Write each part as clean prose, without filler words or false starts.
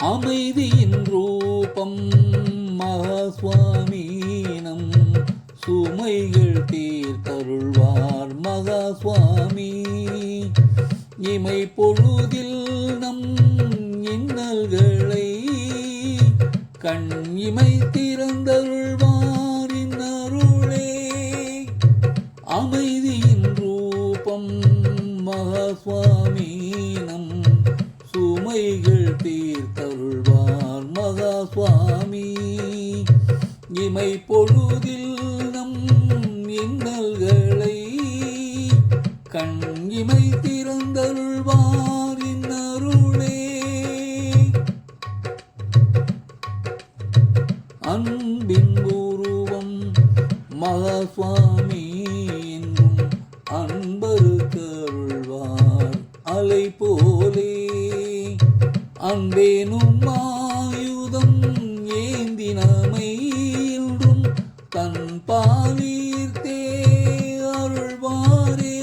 அமைதியின் ரூபம் மகாஸ்வாமி நம் சுமைகள் தீர்த்தருள்வார் மகாஸ்வாமி. இமை பொழுதில் நம் இன்னல்களை கண் இமை திறந்தருள்வார் இன்னருளே. அமைதியின் ரூபம் மகாஸ்வாமி நம் சுமைகள் தீர்த்தருள்வார் மகாஸ்வாமி. இமை பொழுதில் நம் இன்னல்களை கண் இமை திறந்தருள்வார் இன்னருளே. அன்பின் உருவம் மகாஸ்வாமி என்றும் அன்பருக்கு அருள்வார் அலை போலே. அன்பேனும் ஆயுதம் ஏந்தினமை என்றும் தன் பாலீர்த்தே அருள்வாரே.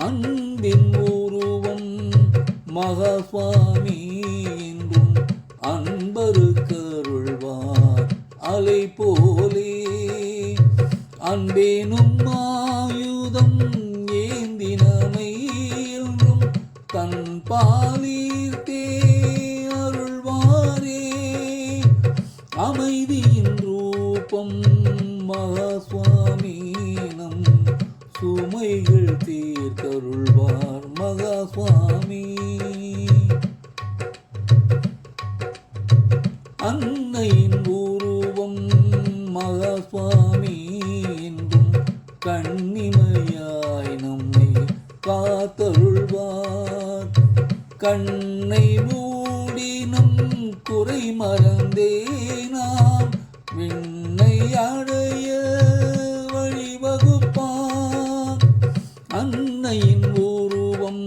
அன்பின் உருவம் மகாஸ்வாமி என்றும் அன்பருக்கு அருள்வார் அலை போலே. அன்பேனும் ஆயுதம் ஏந்தினமை என்றும் தன் பாலீர்த்தே அருள்வாரே. அமைதியின் ரூபம் மகாஸ்வாமி நம் சுமைகள் தீர்த்தருள்வார் மகாஸ்வாமி. அன்னையின் உருவம் மகாஸ்வாமி என்றும் கண்ணிமையாய் நம்மை காத்தருள்வார். கண்ணை மூடி நம் குறை மறந்தே நாம் விண்ணை அடைய வழிவகுப்பார். அன்னையின் உருவம்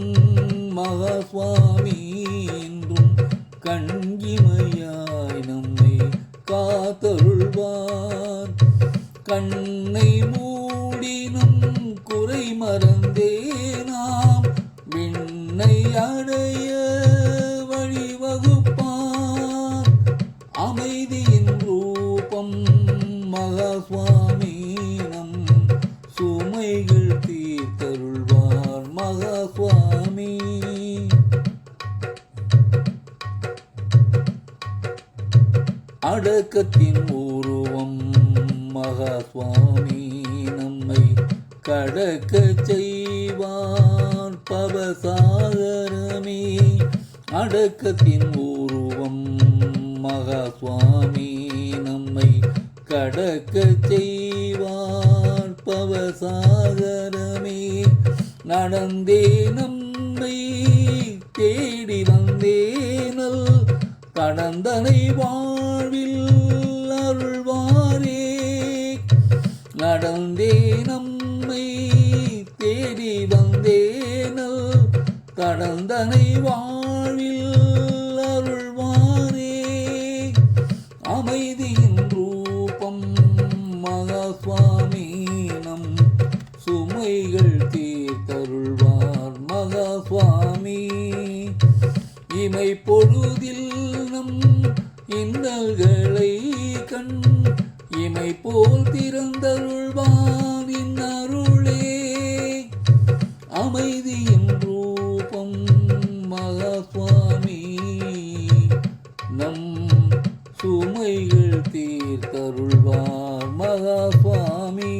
மகாஸ்வாமி என்றும் கண்ணிமையாய் நம்மை காத்தருள்வார். கண்ணை மூடி நம் குறை மறந்தே நாம் விண்ணை அடைய வழிவகுப்பார். அமைதியின் ரூபம் மகாஸ்வாமி நம் சுமைகள் தீர்த்தருள்வார் மகாஸ்வாமி. அடக்கத்தின் உருவம் மகாஸ்வாமி நம்மை கடக்க செய்வார் பவசாகரமே. அடக்கத்தின் உருவம் மகாஸ்வாமி நம்மை கடக்க செய்வார் பவசாகரமே. நடந்தே நம்மை தேடி வந்தேனல் கடந்தனை வாழ்வில் அருள்வாரே. நடந்தே நம்மை தேடி வந்தேனல் கடந்தனை வாழ்வில் அருள்வாரே. அமைதியின் ரூபம் மகாஸ்வாமி நம் சுமைகள் தீர்த்தருள்வார் மகாஸ்வாமி. இமை பொழுதில் நம் இன்னல்களை கண் இமை போல் திறந்தருள்வார் இன்னருளே. அமைதியின் ரூபம் மகாஸ்வாமி நம் சுமைகள் தீர்த்தருள்வார் மகாஸ்வாமி.